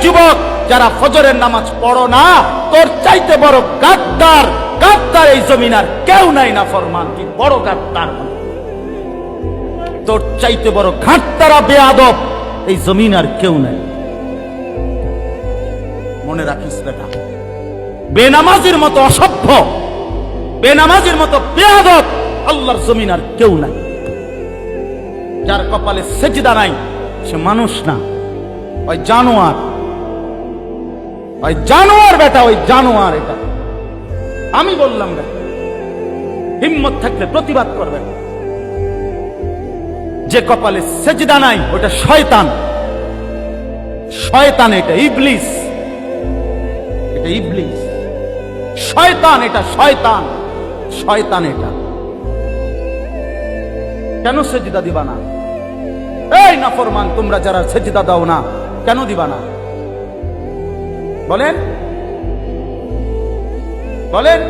যুবক যারা ফজরের নামাজ পড়ো না, তোর চাইতে বড় গাদ্দার এই জমিন আর কেউ নাই। না ফরমান, কি বড় গাদ্দার, তোর চাইতে বড় ঘাটতারা বেয়াদব এই জমিন আর কেউ নাই। মনে রাখিস বেটা, বেনামাজির মতো অসভ্য, বেনামাজির মতো বেয়াদব আল্লাহর জমিন আর কেউ নাই। যার কপালে সেজদা নাই সে মানুষ না, ওই জানোয়ার, ওই জানোয়ার বেটা, ওই জানোয়ার। এটা আমি বললাম বেটা, হিম্মত থাকলে প্রতিবাদ করবেন। যে কপালে সেজদা নাই ওটা শয়তান, শয়তান, এটা ইবলিস, এটা ইবলিস, শয়তান, এটা শয়তান, শয়তান। এটা কেন সেজদা দিবা না? এই নাফরমান, তোমরা যারা সেজদা দাও না কেন দিবা না বলেন, বলেন।